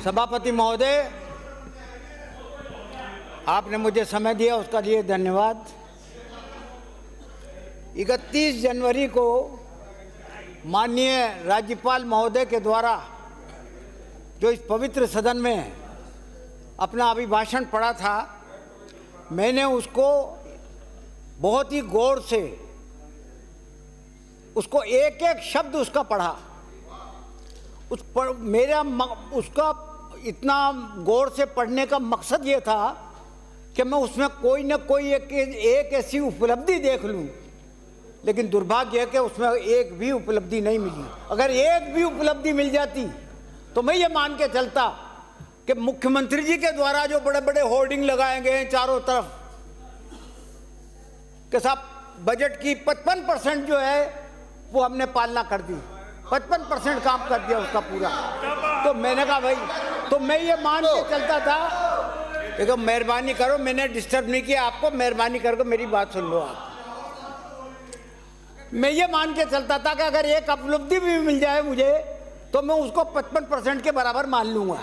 सभापति महोदय, आपने मुझे समय दिया उसका लिए धन्यवाद। 31 जनवरी को माननीय राज्यपाल महोदय के द्वारा जो इस पवित्र सदन में अपना अभिभाषण पढ़ा था, मैंने उसको बहुत ही गौर से उसको एक एक शब्द उसका पढ़ा। उस पर मेरा उसका इतना गौर से पढ़ने का मकसद ये था कि मैं उसमें कोई न कोई एक ऐसी उपलब्धि देख लूं, लेकिन दुर्भाग्य है कि उसमें एक भी उपलब्धि नहीं मिली। अगर एक भी उपलब्धि मिल जाती तो मैं ये मान के चलता कि मुख्यमंत्री जी के द्वारा जो बड़े बड़े होर्डिंग लगाए गए हैं चारों तरफ कि साहब बजट की 55% जो है वो हमने पालना कर दी, 55% काम कर दिया उसका पूरा। तो मैंने कहा भाई, तो मैं ये मान के चलता था, देखो मेहरबानी करो, मैंने डिस्टर्ब नहीं किया आपको, मेहरबानी करके मेरी बात सुन लो आप। मैं ये मान के चलता था कि अगर एक उपलब्धि भी मिल जाए मुझे तो मैं उसको 55% के बराबर मान लूंगा,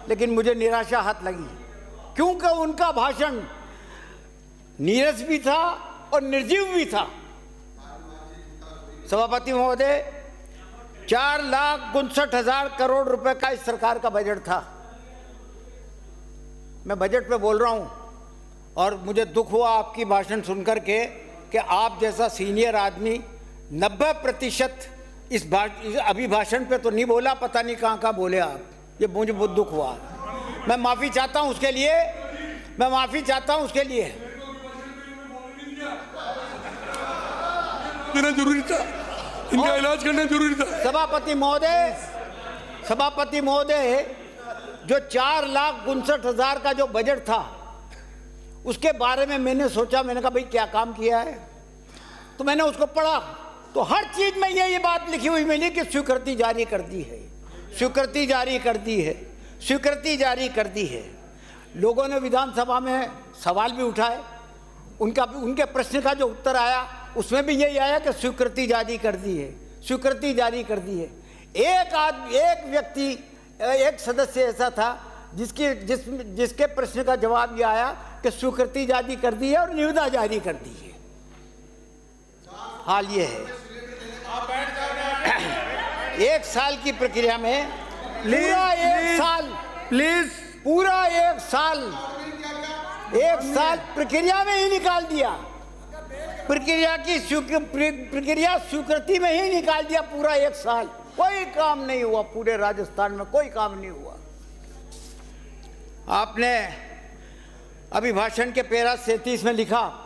लेकिन मुझे निराशा हाथ लगी, क्योंकि उनका भाषण नीरस भी था और निर्जीव भी था। सभापति महोदय, 4,59,000 करोड़ रुपए का इस सरकार का बजट था। मैं बजट पे बोल रहा हूं और मुझे दुख हुआ आपकी भाषण सुनकर के कि आप जैसा सीनियर आदमी 90% इस अभिभाषण पे तो नहीं बोला, पता नहीं कहाँ बोले आप। ये मुझे बहुत दुख हुआ। मैं माफी चाहता हूं उसके लिए, मैं माफी चाहता हूं उसके लिए। जरूरी था, इनका इलाज करना जरूरी था। सभापति महोदय, जो 4,59,000 का जो बजट था उसके बारे में मैंने सोचा, मैंने कहा भाई क्या काम किया है, तो मैंने उसको पढ़ा तो हर चीज में ये बात लिखी हुई मिली कि स्वीकृति जारी कर दी है, स्वीकृति जारी कर दी है, स्वीकृति जारी कर दी है। लोगों ने विधानसभा में सवाल भी उठाए, उनके प्रश्न का जो उत्तर आया उसमें भी यही आया कि स्वीकृति जारी कर दी है, स्वीकृति जारी कर दी है। एक व्यक्ति, एक सदस्य ऐसा था जिसके प्रश्न का जवाब ये आया कि स्वीकृति जारी कर दी है और निविदा जारी कर दी है। हाल ये है, एक साल की प्रक्रिया में पूरा एक साल प्रक्रिया में ही निकाल दिया, प्रक्रिया स्वीकृति में ही निकाल दिया। पूरा एक साल कोई काम नहीं हुआ, पूरे राजस्थान में कोई काम नहीं हुआ। आपने अभिभाषण के पैरा 37 में लिखा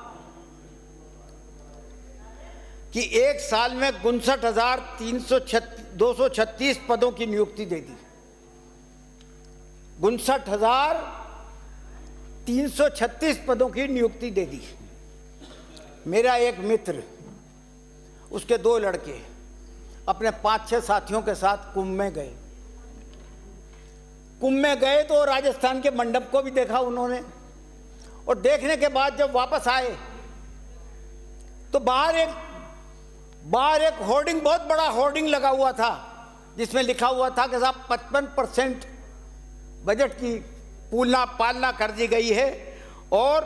कि एक साल में 59,236 पदों की नियुक्ति दे दी। 59,336 पदों की नियुक्ति दे दी। मेरा एक मित्र, उसके 2 लड़के अपने 5-6 साथियों के साथ कुंभ में गए। कुंभ में गए तो राजस्थान के मंडप को भी देखा उन्होंने, और देखने के बाद जब वापस आए तो बाहर एक होर्डिंग, बहुत बड़ा होर्डिंग लगा हुआ था जिसमें लिखा हुआ था कि साहब 55% बजट की पालना कर दी गई है और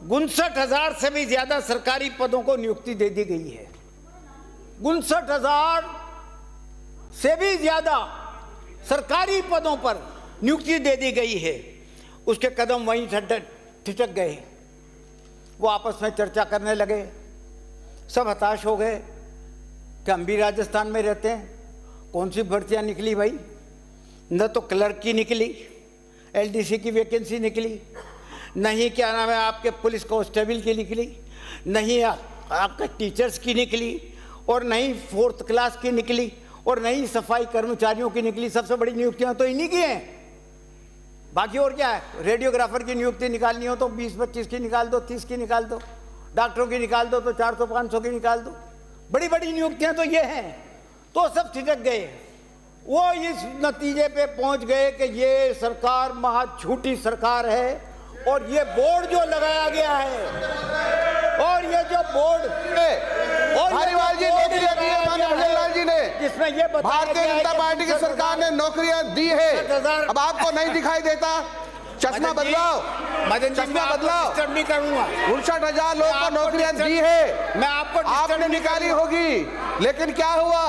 59,000 से भी ज्यादा सरकारी पदों को नियुक्ति दे दी गई है। 59,000 से भी ज्यादा सरकारी पदों पर नियुक्ति दे दी गई है। उसके कदम वहीं ठिठक गए। वो आपस में चर्चा करने लगे, सब हताश हो गए कि हम भी राजस्थान में रहते हैं, कौन सी भर्तियां निकली भाई? न तो क्लर्क की निकली, एलडीसी की वैकेंसी निकली, नहीं क्या नाम है आपके पुलिस कांस्टेबल की निकली, नहीं आपके टीचर्स की निकली, और नहीं 4th क्लास की निकली, और नहीं सफाई कर्मचारियों की निकली। सबसे बड़ी नियुक्तियां तो इन्हीं की हैं। बाकी और क्या है? रेडियोग्राफर की नियुक्ति निकालनी हो तो 20-25 की निकाल दो, 30 की निकाल दो, डॉक्टरों की निकाल दो तो 400-500 की निकाल दो। बड़ी बड़ी नियुक्तियां तो ये हैं। तो सब ठिठक गए। वो इस नतीजे पे पहुंच गए कि ये सरकार महा झूठी सरकार है, और ये बोर्ड जो लगाया गया है, और ये जो बोर्ड है, और धारीवाल जी नौकरियां दी है माननीय भजनलाल जी ने, जिसमें ये भारतीय जनता पार्टी की सरकार ने नौकरियां दी है। अब आपको नहीं दिखाई देता? चश्मा बदलाओ, चश्मा बदलाओ। नहीं करूंगा। 59,000 लोगों को नौकरियां दी है, मैं आपको आपने निकाली होगी, लेकिन क्या हुआ?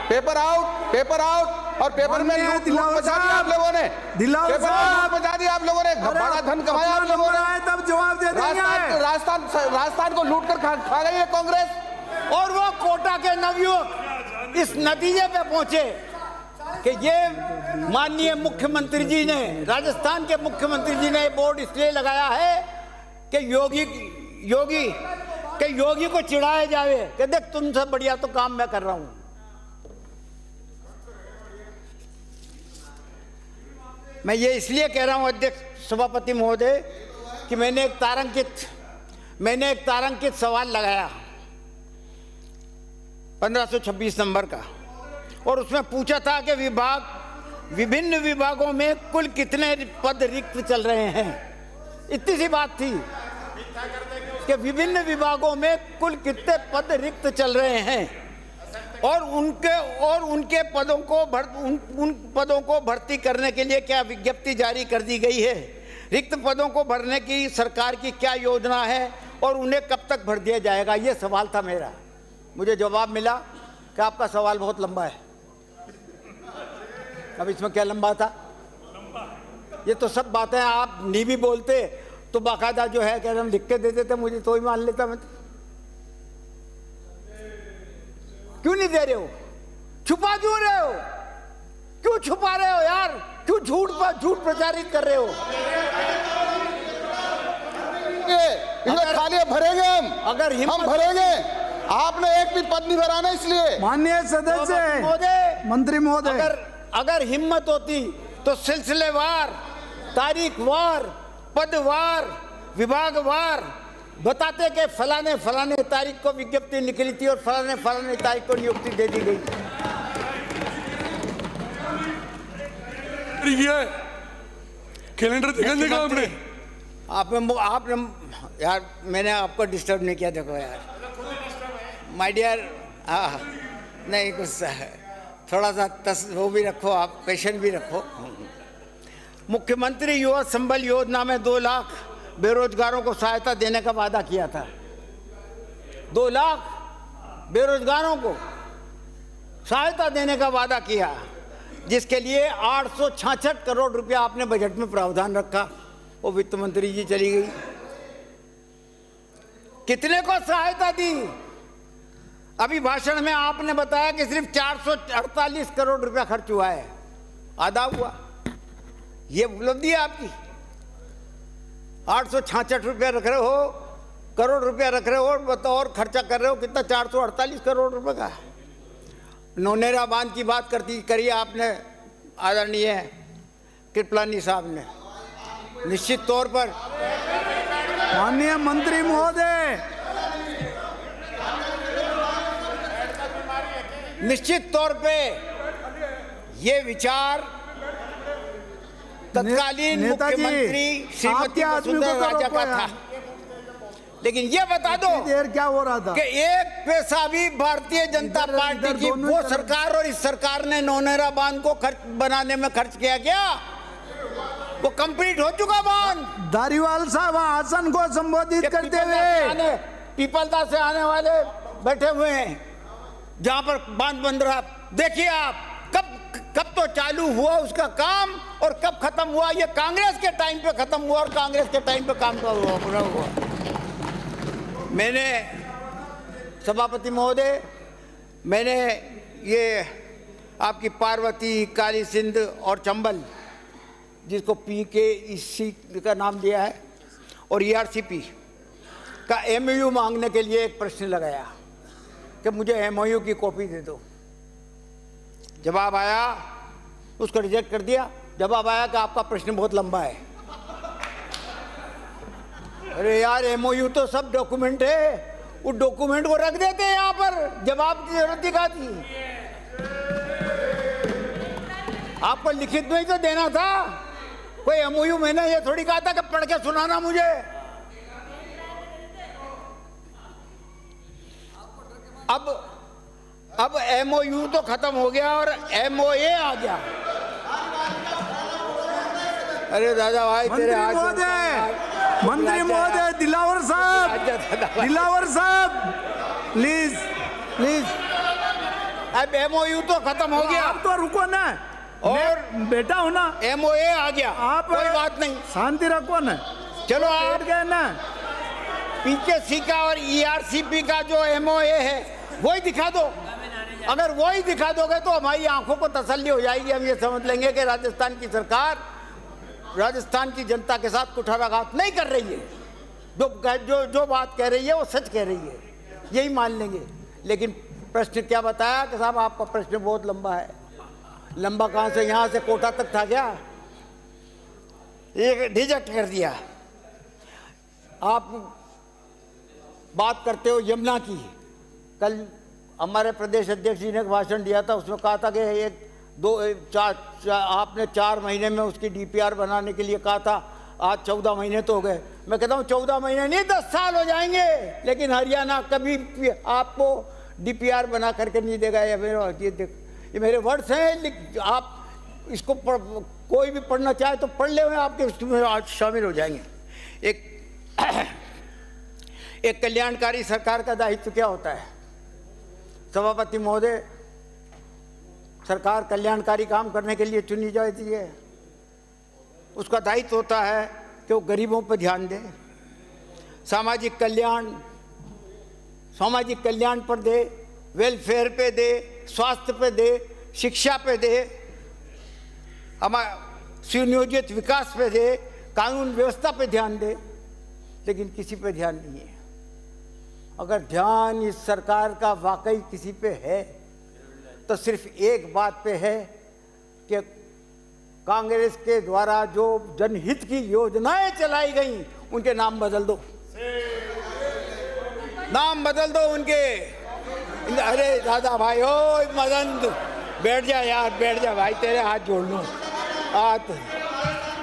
पेपर आउट, पेपर आउट, और पेपर में लूट मचा दी आप लोगों ने, पेपर में लूट मचा दी आप लोगों ने, बड़ा धन कमाया आप लोगों ने। तब जवाब दे देंगे। राजस्थान को लूट कर खा गई है कांग्रेस। और वो कोटा के नवयुवक इस नतीजे पे पहुंचे कि ये माननीय मुख्यमंत्री जी ने, राजस्थान के मुख्यमंत्री जी ने बोर्ड इसलिए लगाया है कि योगी को चिढ़ाया जाए कि देख तुमसे बढ़िया तो काम मैं कर रहा हूं। मैं ये इसलिए कह रहा हूं अध्यक्ष सभापति महोदय कि मैंने एक तारांकित सवाल लगाया 1526 नंबर का, और उसमें पूछा था कि विभिन्न विभागों में कुल कितने पद रिक्त चल रहे हैं। इतनी सी बात थी कि विभिन्न विभागों में कुल कितने पद रिक्त चल रहे हैं, और उनके पदों को उन पदों को भर्ती करने के लिए क्या विज्ञप्ति जारी कर दी गई है, रिक्त पदों को भरने की सरकार की क्या योजना है, और उन्हें कब तक भर दिया जाएगा। ये सवाल था मेरा। मुझे जवाब मिला कि आपका सवाल बहुत लंबा है। अब इसमें क्या लंबा था? ये तो सब बातें आप नहीं भी बोलते तो बाकायदा जो है कि हम लिख के दे देते, मुझे तो ही मान लेता मैं। क्यों नहीं दे रहे हो? छुपा क्यों रहे हो? क्यों छुपा रहे हो यार? क्यों झूठ प्रचारित कर रहे हो? खाली भरेंगे हम भरेंगे। आपने एक भी पद नहीं भरा ना, इसलिए। माननीय सदस्य मंत्री महोदय, अगर हिम्मत होती तो सिलसिलेवार, तारीखवार, पदवार, विभागवार बताते कि फलाने तारीख को विज्ञप्ति निकली थी और फलाने तारीख को नियुक्ति दे दी गई। कैलेंडर दिखाने का आपने यार, मैंने आपको डिस्टर्ब नहीं किया। देखो यार माय डियर, हाँ नहीं कुछ थोड़ा सा वो भी रखो, आप पेशेंट भी रखो। मुख्यमंत्री युवा संबल योजना में 2 लाख बेरोजगारों को सहायता देने का वादा किया था। 2 लाख बेरोजगारों को सहायता देने का वादा किया, जिसके लिए 866 करोड़ रुपया आपने बजट में प्रावधान रखा। वो वित्त मंत्री जी चली गई। कितने को सहायता दी? अभी भाषण में आपने बताया कि सिर्फ 448 करोड़ रुपया खर्च हुआ है, आधा हुआ। ये उपलब्धि है आपकी। 866 रुपया रख रहे हो, करोड़ रुपया रख रहे हो, बताओ और खर्चा कर रहे हो कितना? 448 करोड़ रुपए का। नौनेरा बांध की बात करिए आपने, आदरणीय कृपलानी साहब ने। निश्चित तौर पर माननीय मंत्री महोदय, निश्चित तौर पे ये विचार तत्कालीन मुख्यमंत्री श्रीमती वसुंधरा राजे का था। लेकिन ये बता दो क्या हो रहा था कि एक पैसा भी भारतीय जनता पार्टी की वो सरकार और इस सरकार ने नौनेरा बांध को बनाने में खर्च किया क्या? वो कंप्लीट हो चुका बांध। धारीवाल साहब हासन को संबोधित करते हुए पीपलदा से आने वाले बैठे हुए हैं जहां पर बांध बन रहा। देखिए आप कब तो चालू हुआ उसका काम और कब खत्म हुआ। ये कांग्रेस के टाइम पे खत्म हुआ और कांग्रेस के टाइम पे काम पूरा हुआ। मैंने सभापति महोदय, मैंने ये आपकी पार्वती, काली सिंध और चंबल, जिसको PKEC का नाम दिया है, और ERCP का MOU मांगने के लिए एक प्रश्न लगाया कि मुझे MOU की कॉपी दे दो। जवाब आया, उसको रिजेक्ट कर दिया। जवाब आया कि आपका प्रश्न बहुत लंबा है। अरे यार, MOU तो सब डॉक्यूमेंट है, उस डॉक्यूमेंट को रख देते हैं यहाँ पर, जवाब की जरूरत दिखाती। आपको लिखित में ही तो देना था। कोई MOU मैंने ये थोड़ी कहा था कि पढ़ के सुनाना मुझे। अब एमओयू तो खत्म हो गया और एमओए आ गया। अरे दादा भाई तेरे मंत्री महोदय दिलावर साहब प्लीज प्लीज। अब एमओयू तो खत्म हो गया, आप तो रुको ना, और बेटा हो ना, एमओए आ गया। आप कोई बात नहीं, शांति रखो ना। चलो बैठ आप गए ना। पीकेसी का और ईआरसीपी का जो एमओए है वही दिखा दो। अगर वही दिखा दोगे तो हमारी आंखों को तसल्ली हो जाएगी। हम ये समझ लेंगे कि राजस्थान की सरकार राजस्थान की जनता के साथ कुठाराघात नहीं कर रही है। जो बात कह रही है वो सच कह रही है, यही मान लेंगे। लेकिन प्रश्न क्या बताया कि साहब आपका प्रश्न बहुत लंबा है। लंबा कहाँ से, यहाँ से कोटा तक था क्या? एक रिजेक्ट कर दिया। आप बात करते हो यमुना की। कल हमारे प्रदेश अध्यक्ष जी ने भाषण दिया था, उसमें कहा था कि आपने 4 महीने में उसकी डीपीआर बनाने के लिए कहा था। आज 14 महीने तो हो गए। मैं कहता हूँ 14 महीने नहीं 10 साल हो जाएंगे, लेकिन हरियाणा कभी आपको डीपीआर बना करके नहीं देगा। ये मेरे वर्ड्स हैं। आप इसको कोई भी पढ़ना चाहे तो पढ़ ले, आपके उसमें आज शामिल हो जाएंगे। एक कल्याणकारी सरकार का दायित्व क्या होता है? सभापति महोदय, सरकार कल्याणकारी काम करने के लिए चुनी जाती है। उसका दायित्व होता है कि वो गरीबों पर ध्यान दे, सामाजिक कल्याण पर दे, वेलफेयर पे दे, स्वास्थ्य पे दे, शिक्षा पे दे, हमारा सुनियोजित विकास पे दे, कानून व्यवस्था पे ध्यान दे। लेकिन किसी पे ध्यान नहीं है। अगर ध्यान इस सरकार का वाकई किसी पे है तो सिर्फ एक बात पे है कि कांग्रेस के द्वारा जो जनहित की योजनाएं चलाई गई उनके नाम बदल दो, नाम बदल दो उनके। अरे दादा भाई, ओ मदन बैठ जा यार, बैठ जा भाई, तेरे हाथ जोड़ लो हाथ।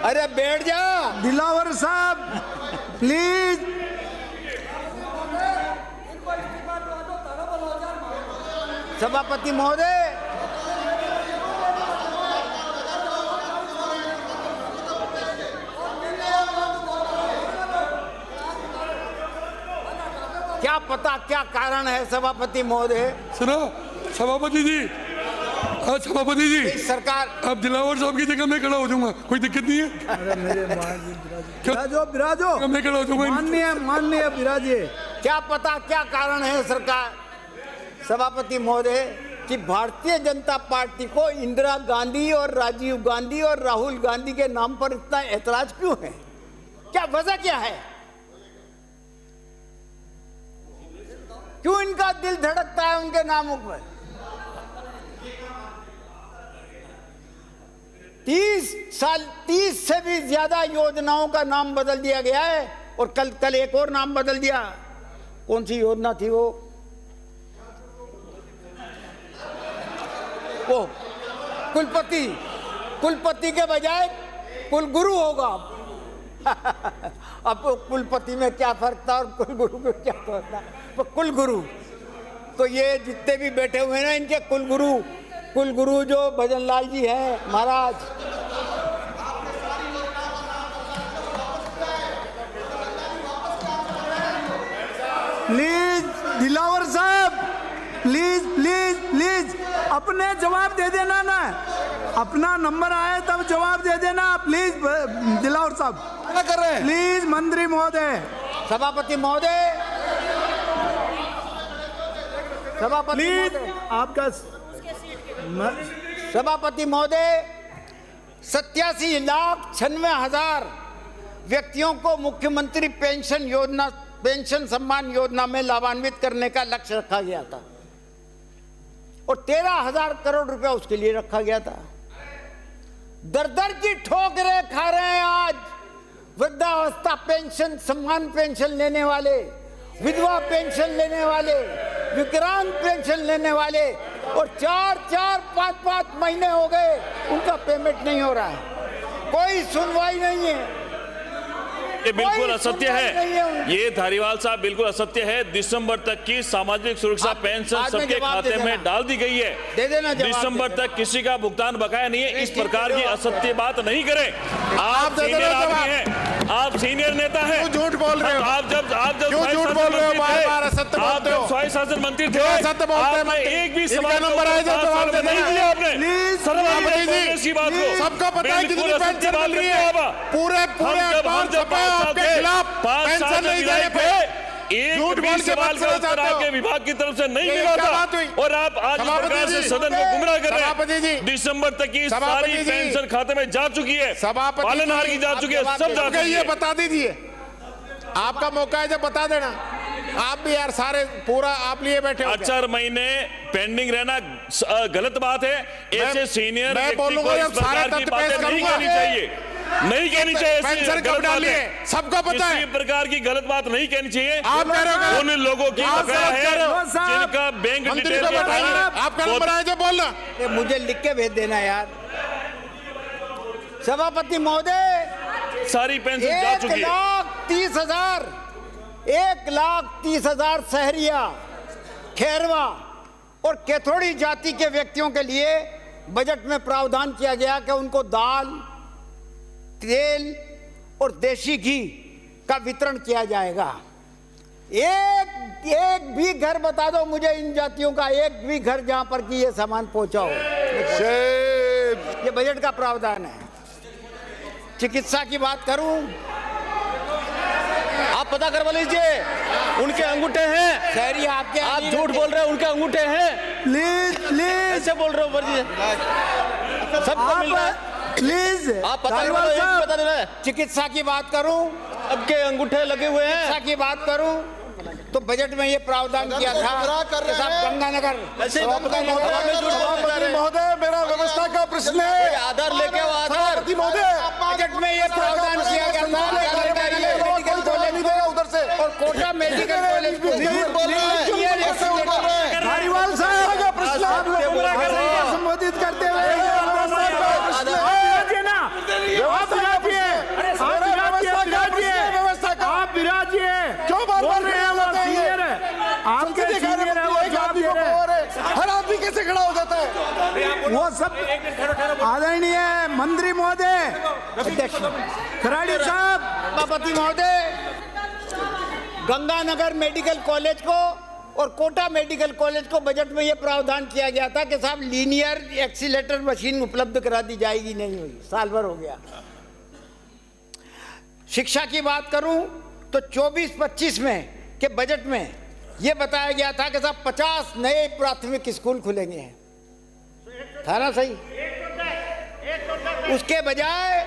अरे बैठ जा दिलावर साहब प्लीज। सभापति महोदय, क्या पता क्या कारण है सभापति महोदय। सुनो सभापति जी, सभापति जी सरकार, अब दिलावर साहब की जगह मैं खड़ा हो जाऊंगा, कोई दिक्कत नहीं है। अरे मेरे विराजो मैं खड़ा हो जाऊंगा। माननीय विराजिए। क्या पता क्या कारण है सरकार सभापति महोदय कि भारतीय जनता पार्टी को इंदिरा गांधी और राजीव गांधी और राहुल गांधी के नाम पर इतना ऐतराज क्यों है? क्या वजह क्या है? क्यों इनका दिल धड़कता है उनके नामों पर? 30 से भी ज्यादा योजनाओं का नाम बदल दिया गया है। और कल एक और नाम बदल दिया। कौन सी योजना थी वो कुलपति के बजाय कुलगुरु होगा। अब कुलपति में क्या फर्क था और कुलगुरु में क्या फर्क था? तो कुलगुरु, तो ये जितने भी बैठे हुए हैं ना, इनके कुलगुरु जो भजनलाल जी हैं महाराज, प्लीज दिलावर साहब, प्लीज अपने जवाब दे देना ना। अपना नंबर आए तब जवाब दे देना प्लीज। दिलावर साहब क्या कर रहे हैं? प्लीज मंत्री महोदय, सभापति महोदय, प्लीज आपका सभापति महोदय, 87,96,000 व्यक्तियों को मुख्यमंत्री पेंशन सम्मान योजना में लाभान्वित करने का लक्ष्य रखा गया था और 13,000 करोड़ रुपया उसके लिए रखा गया था। दर की ठोकरें खा रहे हैं आज वृद्धावस्था पेंशन, सम्मान पेंशन लेने वाले, विधवा पेंशन लेने वाले, विकलांग पेंशन लेने वाले, और 4-5 महीने हो गए उनका पेमेंट नहीं हो रहा है। कोई सुनवाई नहीं है। ये बिल्कुल कोई असत्य सुनवाई नहीं है है। ये धारीवाल साहब बिल्कुल असत्य है। दिसंबर तक की सामाजिक सुरक्षा आप पेंशन बाद में सबके जवाब दे खाते में देना। डाल दी गई है। दे देना जवाब, दिसंबर दे देना। तक किसी का भुगतान बकाया नहीं है। इस ठीक प्रकार है, की जवाब असत्य बात नहीं करें। आप दे देना सीनियर आदमी जवाब। हैं, आप सीनियर नेता हैं। क्यों झूठ बोल रहे हो? आप जब क्यों स्वास्थ्य झूठ बोल रहे हो? मंत्री बार थे, बार असत्य आप बोलते हो। जब स्वास्थ्य शासन मंत्री थे, क्यों असत्य बोलते हैं आपने मंत्री? एक भी इनका सवाल नंबर आए तो जवाब दे नहीं देना। दिया आपने। प्लीज, सर्वोदय सभापति जी, कांग्रेस की बात को सबको पता है कितनी बिल्कुल असत्य पेंशन बात मिल रही करते है। हो आप। पूरे हम जब छपे हैं आपके खिलाफ, 5 पेंशन साल नहीं दे रहे विधायक थे। थे, एक झूठ भी बोल के सवाल का बदसना उत्तर चाहते हो। आपके विभाग की तरफ से नहीं ये मिला क्या था। बात हुई? और आप आज इस सभापति प्रकार से जी, सदन को गुमराह कर रहे सभापति जी, हैं। दिसंबर तक की सभापति सारी जी, पेंशन खाते में जा चुकी है। सभापति पालनहार जी, की जा आप चुकी है, जवाब सब दे जा दीजिए। चुकी ये है। बता दीजिए, आपका मौका है जब बता देना। आप भी यार सारे पूरा आप लिए बैठे हो क्या? 4 महीने पेंडिंग रहना गलत बात है। ऐसे सीनियर मैं व्यक्ति बोलूंगा को जब इस प्रकार सारे की तथ्य बातें पेश नहीं करूंगा। कहनी चाहिए। नहीं कहनी चाहिए ऐसी पेंशन कब गलत डाली है? बातें। सबको पता है। किसी प्रकार की गलत बात नहीं कहनी चाहिए। आप कह रहे हो उन लोगों की आप बकाया सब कह रहे हो। है जिनका बैंक मंत्री डिटेल को के बताइए, कारण आपका नंबर आए जो बोलना। ये मुझे लिख के भेज देना यार। सभापति महोदय, सारी पेंशन जा चुकी है। 1,30,000 1,30,000 शहरिया, खैरवा और केथोड़ी जाति के व्यक्तियों के लिए बजट में प्रावधान किया गया कि उनको दाल, तेल और देशी घी का वितरण किया जाएगा। एक भी घर बता दो मुझे इन जातियों का, एक भी घर जहां पर कि ये सामान पहुंचा हो। ये बजट का प्रावधान है। चिकित्सा की बात करूं, आप पता करवा लीजिए, उनके अंगूठे हैं। शहरी आपके आप झूठ बोल रहे हैं, उनके अंगूठे हैं। प्लीज प्लीज ऐसे बोल रहे हो वर्जी, सबको मिल रहा है। प्लीज आप पता धारीवाल करवा लो, साहब, बता देना है। चिकित्सा की बात करूं, सबके अंगूठे लगे हुए हैं। चिकित्सा की बात करूं तो बजट में ये प्रावधान किया था कि साहब गंगानगर सभापति महोदय, मेरा व्यवस्था का प्रश्न है। आधार लेके आओ, आधार। सभापति महोदय, बजट में ये प्रावधान किया गया था मेडिकल कॉलेज उधर से और कोटा मेडिकल कॉलेज को धारीवाल साहब का प्रश्न आप लोगों को संबोधित करते हुए आप विराजिए। क्यों बार-बार बोल रहे हैं वो सीनियर है, आपके सीनियर है, वो जवाब दे रहे हैं। हर आदमी कैसे खड़ा हो जाता है? वो सब आदरणीय मंत्री महोदय, अध्यक्ष खराड़ी साहब, सभापति महोदय, गंगानगर मेडिकल कॉलेज को और कोटा मेडिकल कॉलेज को बजट में यह प्रावधान किया गया था कि साहब लीनियर एक्सीलेटर मशीन उपलब्ध करा दी जाएगी, नहीं हुई, साल भर हो गया। शिक्षा की बात करूं तो 24-25 में के बजट में यह बताया गया था कि साहब 50 नए प्राथमिक स्कूल खुलेंगे, था ना सही? उसके बजाय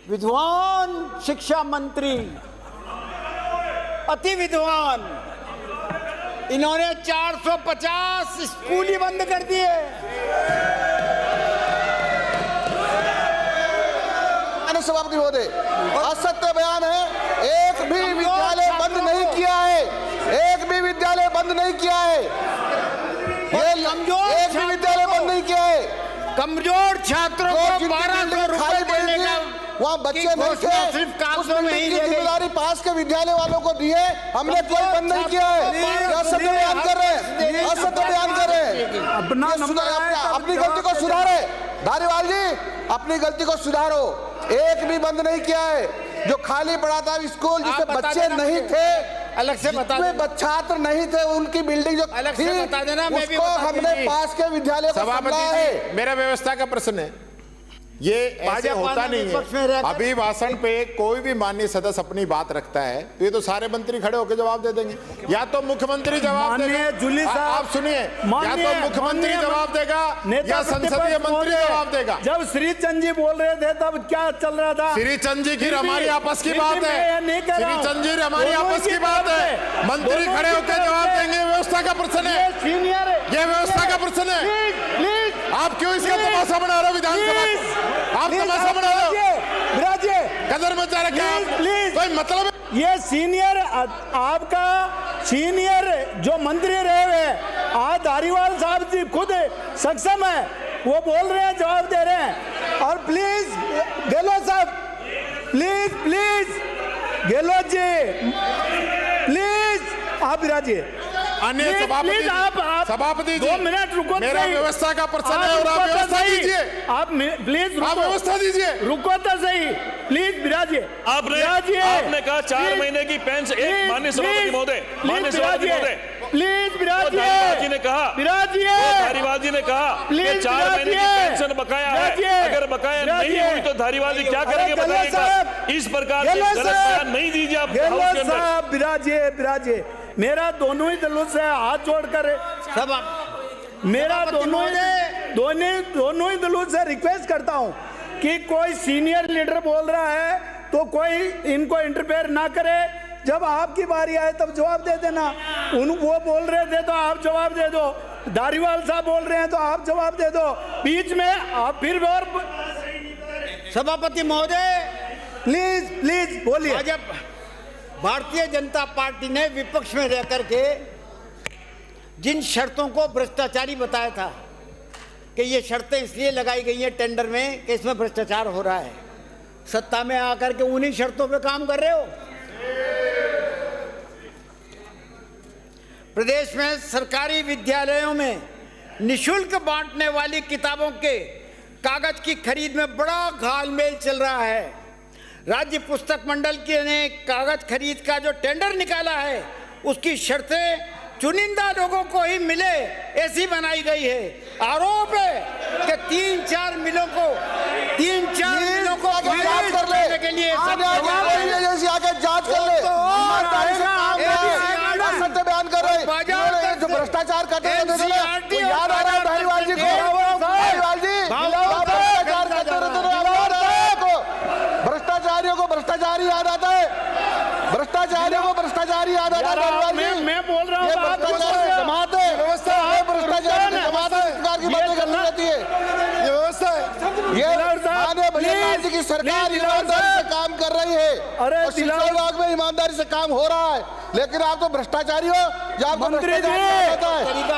विद्वान शिक्षा मंत्री, अति विद्वान, इन्होंने 450 स्कूल ही बंद कर दिए। सभापति महोदय, असत्य बयान है। एक भी विद्यालय बंद नहीं किया है, एक भी विद्यालय बंद नहीं किया है। ये कमजोर एक भी विद्यालय बंद नहीं किया है। कमजोर छात्रों को 1200 रुपए देने का वहाँ बच्चे नहीं थे, सिर्फ उस कागजों में ही बिल्डिंग की रह गई। जिम्मेदारी पास के विद्यालय वालों को दी है। हमने कोई बंद नहीं किया है। ये असत्य बयान कर रहे हैं, असत्य बयान कर रहे हैं। अपना ये नंबर आए तब अपनी जवाब गलती को दे सुधारे। धारीवाल जी, अपनी गलती को सुधारो। एक भी बंद नहीं किया है। जो खाली पड़ा था स्कूल, जिसमें आप बता बच्चे देना नहीं मुझे। थे, अलग से बता जिसमें देना। छात्र नहीं थे, उनकी बिल्डिंग जो अलग से थी, बता देना, मैं भी उसको बता हमने दूंगी। पास के विद्यालय को सभापति संभाला जी, है। मेरा व्यवस्था का प्रश्न है, ये ऐसे भाजपा होता ने नहीं विपक्ष में है। रहकर- अभी भाषण पे कोई भी माननीय सदस्य अपनी बात रखता है तो ये तो सारे मंत्री खड़े होकर जवाब दे देंगे। या तो मुख्यमंत्री जवाब माननीय देगा, जुली साहब, आप सुनिए, या माननीय- तो मुख्यमंत्री माननीय जवाब देगा नेता या संसदीय प्रतिपक्ष मंत्री महोदय, जवाब देगा। जब श्री चंद जी बोल रहे थे तब क्या चल रहा था? श्री चंद जी की फिर भी- हमारी आपस की फिर बात भी मैं ये है, नहीं कह रहा श्री हूं। चंद जी हमारी दोनों आपस की की बात है। है। मंत्री दोनों खड़े की होकर तरफ जवाब से- देंगे, व्यवस्था का प्रश्न है, सीनियर ये व्यवस्था का प्रश्न है। प्लीज आप क्यों इसका तमाशा बना रहे हो विधानसभा का? आप तमाशा बना रहे हो, विराजिए। कदर मचा रखा है आप। प्लीज। कोई मतलब है? ये सीनियर आपका सीनियर जो मंत्री रहे हुए आज धारीवाल साहब जी खुद सक्षम है, वो बोल रहे हैं, जवाब दे रहे हैं। और प्लीज गहलोत साहब please please, Gehlot ji please आप विराजिए। अन्य प्लीज, सभापति प्लीज, आप सभापति जी 2 मिनट रुको। मेरा सही। व्यवस्था का प्रश्न है और आप रुको तो व्यवस्था सही। दीजिए। आप प्लीज आप व्यवस्था दीजिए। रुको तो सही, प्लीज विराजिए। आपने कहा 4 महीने की पेंशन। एक माननीय सभापति महोदय, माननीय सभापति महोदय, प्लीज विराजिए। धारीवाल जी ने कहा, विराजिए। धारीवाल जी ने कहा कि प्लीज 4 महीने की विराजिए। पेंशन बकाया है। विराजिए। अगर बकाया नहीं विराजिए। हुई तो धारीवाल जी क्या अरे करेंगे गहलोत बताइए। साहब, इस प्रकार से गहलोत गलत साहब, बयान नहीं दीजिए आप हाउस के गहलोत अंदर। साहब विराजिए, विराजिए। मेरा दोनों ही दलों से हाथ जोड़कर सब मेरा दोनों ही दलों से रिक्वेस्ट करता हूं कि कोई सीनियर लीडर बोल रहा है तो कोई इनको इंटरफेयर ना करे। जब आपकी बारी आए तब जवाब दे देना। वो बोल रहे थे तो आप जवाब दे दो, धारीवाल साहब बोल रहे हैं तो आप जवाब दे दो। बीच में आप फिर और सभापति महोदय प्लीज प्लीज बोलिए। जब भारतीय जनता पार्टी ने विपक्ष में रह करके जिन शर्तों को भ्रष्टाचारी बताया था कि ये शर्तें इसलिए लगाई गई हैं टेंडर में कि इसमें भ्रष्टाचार हो रहा है, सत्ता में आकर के उन्हीं शर्तों पे काम कर रहे हो। प्रदेश में सरकारी विद्यालयों में निशुल्क बांटने वाली किताबों के कागज की खरीद में बड़ा घालमेल चल रहा है। राज्य पुस्तक मंडल के ने कागज खरीद का जो टेंडर निकाला है उसकी शर्तें चुनिंदा लोगों को ही मिले ऐसी बनाई गई है। आरोप है कि 3-4 मिलों को जांच कर ले के लिए जैसी आके जांच कर ले। सत्य बयान कर रहे हैं जो भ्रष्टाचार करते रहते थे याद आ रहा है धारीवाल जी को। धारीवाल जी भ्रष्टाचार करते रहते को भ्रष्टाचारियों को भ्रष्टाचारी याद आता है। भ्रष्टाचारियों को भ्रष्टाचारी याद आता है। धारीवाल जी मैं बोल रहा हूँ ये भ्रष्टाचार जमात है, व्यवस्था है। भ्रष्टाचार की जमात है, सरकार की बातें करनी रहती है। ये व्यवस्था है। ये माननीय भैया जी की सरकार ईमानदारी से काम कर रही है और शिक्षा विभाग में ईमानदारी से काम हो रहा है, लेकिन आप तो भ्रष्टाचारी हो। जहाँ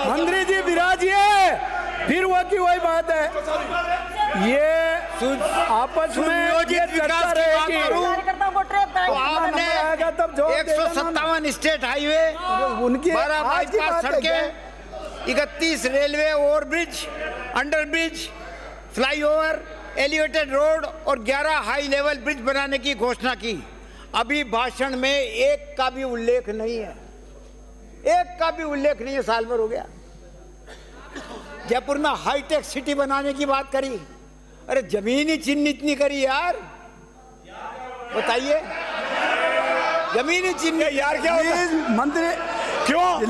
मंत्री जी विराजिए, फिर वो की वही बात है। ये आपस में ये चर्चा रहेगी। तो आपने 157 स्टेट हाईवे, उनकी 12 बाईपास सड़कें, 31 railway overbridge, underbridge, flyover, elevated road और 11 हाई लेवल ब्रिज बनाने की घोषणा की। अभी भाषण में एक का भी उल्लेख नहीं है, एक का भी उल्लेख नहीं है। साल भर हो गया। जयपुर में हाईटेक सिटी बनाने की बात करी, अरे जमीन ही चिन्हित नहीं करी यार, बताइए। जमीन ही चिन्हित यार क्या होता है? मंत्री क्यों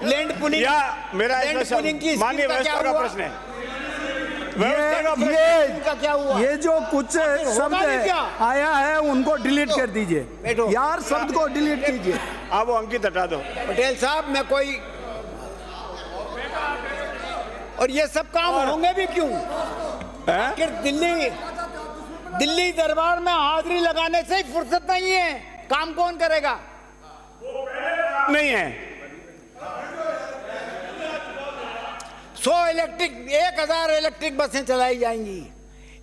लैंड पुलिंग मेरा की माननीय व्यवस्था का प्रश्न है। का क्या हुआ? ये जो कुछ शब्द आया है उनको डिलीट कर दीजिए बैठो। यार, शब्द को डिलीट कीजिए। आप वो अंकित हटा दो। पटेल साहब मैं कोई और ये सब काम होंगे भी क्यों? आखिर दिल्ली दरबार में हाजिरी लगाने से ही फुर्सत नहीं है, काम कौन करेगा? नहीं है 1000 इलेक्ट्रिक बसें चलाई जाएंगी।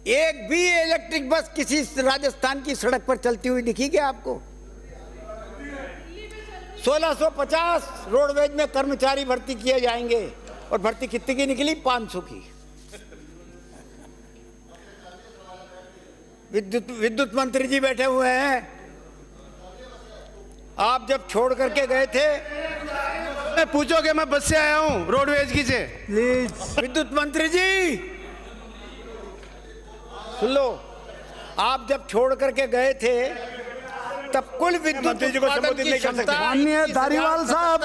एक भी इलेक्ट्रिक बस किसी राजस्थान की सड़क पर चलती हुई दिखी क्या आपको? 1650 रोडवेज में कर्मचारी भर्ती किए जाएंगे और भर्ती कितनी की निकली? 500 की। विद्युत मंत्री जी बैठे हुए हैं। आप जब छोड़ करके गए थे, मैं पूछोगे मैं बस से आया हूँ रोडवेज की से। प्लीज विद्युत मंत्री जी सुन लो, आप जब छोड़ करके गए थे तब कुल विद्युत मंत्री जी को संबोधित नहीं कर सकते। माननीय धारीवाल साहब,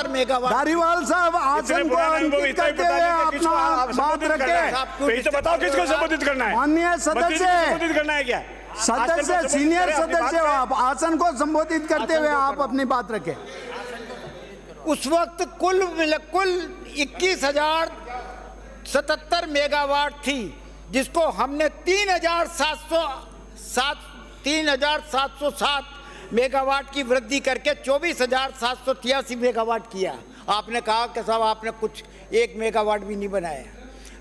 आसन को अंकित करते हुए अपना बात रखें। तो बताओ किसको संबोधित करना है? माननीय सदस्य संबोधित करना है क्या? सदस्य सीनियर सदस्य हो आप, आसन को संबोधित करते हुए आप अपनी बात रखें। उस वक्त कुल 21,077 मेगावाट थी, जिसको हमने 3,707 मेगावाट की वृद्धि करके 24,783 मेगावाट किया। आपने कहा कि साहब आपने कुछ 1 मेगावाट भी नहीं बनाया।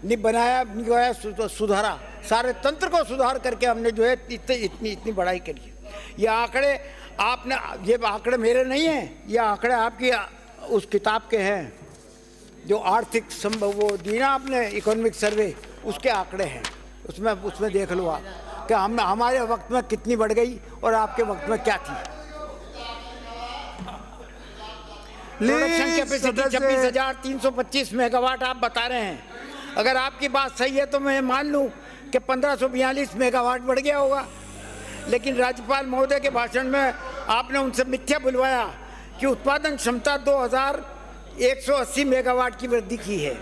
नहीं बनाया, नहीं बनाया, सुधारा, सारे तंत्र को सुधार करके हमने जो है इतनी बढ़ाई करी। ये आंकड़े आपने, ये आंकड़े मेरे नहीं हैं, ये आंकड़े आपकी उस किताब के हैं जो आर्थिक संभव वो दी ना आपने, इकोनॉमिक सर्वे, उसके आंकड़े हैं। उसमें देख लो आप कि हम हमारे वक्त में कितनी बढ़ गई और आपके वक्त में क्या थी। प्रोडक्शन कैपेसिटी 26,325 मेगावाट आप बता रहे हैं। अगर आपकी बात सही है तो मैं मान लूं कि 1542 मेगावाट बढ़ गया होगा, लेकिन राज्यपाल महोदय के भाषण में आपने उनसे मिथ्या बुलवाया कि उत्पादन क्षमता 2180 मेगावाट की वृद्धि की है।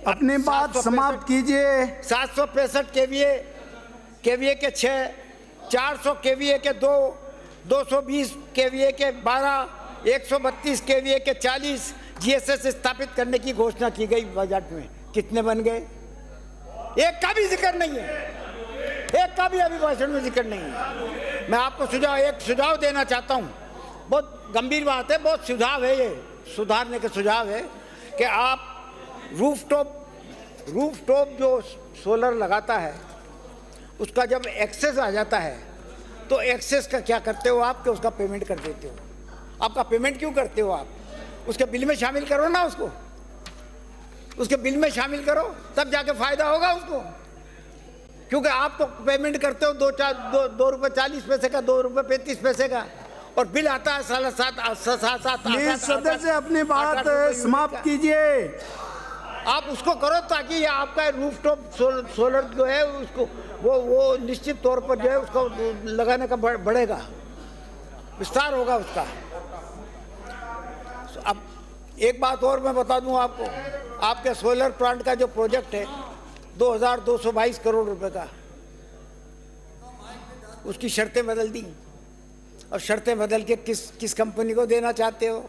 अपनी बात समाप्त कीजिए। 765 केवीए के 6, 400 केवीए के 2, 220 केवीए के 12, 132 केवीए के 40 जीएसएस स्थापित करने की घोषणा की गई बजट में। कितने बन गए? एक का भी जिक्र नहीं है, एक का भी अभी भाषण में जिक्र नहीं है। मैं आपको एक सुझाव देना चाहता हूँ, बहुत गंभीर बात है, बहुत सुझाव है, ये सुधारने का सुझाव है कि आप रूफटॉप जो सोलर लगाता है उसका जब एक्सेस आ जाता है तो एक्सेस का क्या करते हो आप कि उसका पेमेंट कर देते हो। आपका पेमेंट क्यों करते हो आप? उसके बिल में शामिल करो ना, उसके बिल में शामिल करो, तब जाके फायदा होगा उसको। क्योंकि आप तो पेमेंट करते हो 2 रुपये 40 पैसे का, 2 रुपये 35 पैसे का, और बिल आता है 7.5। सदस्य अपनी बात समाप्त कीजिए। आप उसको करो ताकि ये आपका रूफटॉप सोलर जो है उसको वो निश्चित तौर पर जो है उसको लगाने का बढ़ेगा, विस्तार होगा उसका। अब एक बात और मैं बता दूं आपको, आपके सोलर प्लांट का जो प्रोजेक्ट है 2222 करोड़ रुपए का, उसकी शर्तें बदल दी, और शर्तें बदल के किस कंपनी को देना चाहते हो?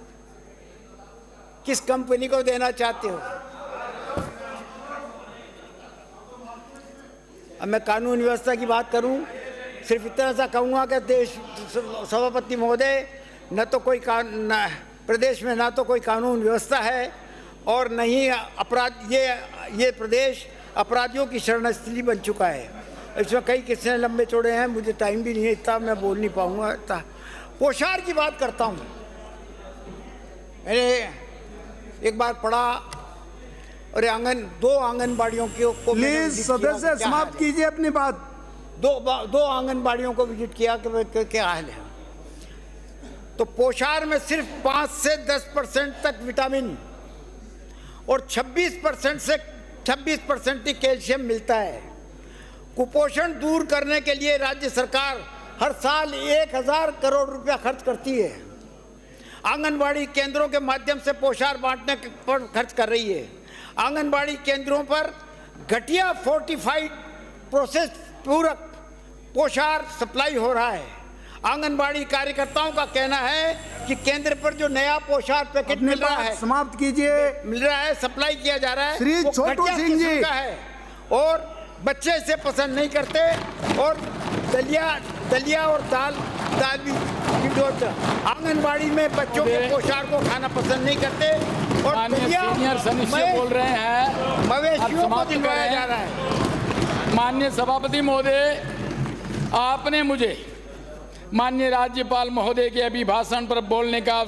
किस कंपनी को देना चाहते हो? अब मैं कानून व्यवस्था की बात करूं, सिर्फ इतना सा कहूँगा कि देश सभापति महोदय, न तो कोई प्रदेश में ना तो कोई कानून व्यवस्था है और न ही अपराध, ये प्रदेश अपराधियों की शरणस्थली बन चुका है। इसमें कई किस्से लंबे चौड़े हैं, मुझे टाइम भी नहीं है इतना, मैं बोल नहीं पाऊँगा। पोशार की बात करता हूँ। मैंने एक बार पढ़ा और 2 आंगनबाड़ियों को प्लीज सदस्य समाप्त कीजिए अपनी बात। 2 आंगनबाड़ियों को विजिट किया कि क्या हाल है। तो पोषार में सिर्फ 5 से 10% तक विटामिन और 26% ही कैल्शियम मिलता है। कुपोषण दूर करने के लिए राज्य सरकार हर साल 1000 करोड़ रुपया खर्च करती है। आंगनबाड़ी केंद्रों के माध्यम से पोषार बांटने पर खर्च कर रही है। आंगनबाड़ी केंद्रों पर घटिया फोर्टिफाइड प्रोसेस पूरक पोषार सप्लाई हो रहा है। आंगनबाड़ी कार्यकर्ताओं का कहना है कि केंद्र पर जो नया पोषार पैकेट मिल रहा है, समाप्त कीजिए, मिल रहा है, सप्लाई किया जा रहा है, श्री छोटू सिंह जी का है और बच्चे इसे पसंद नहीं करते, और दलिया और दाल भी आंगनबाड़ी में बच्चों के पोषार को खाना पसंद नहीं करते, और सीनियर सदस्य बोल रहे हैं, मवेशियों को दिलवाया जा रहा है। माननीय सभापति महोदय, आपने मुझे माननीय राज्यपाल महोदय के अभिभाषण पर बोलने का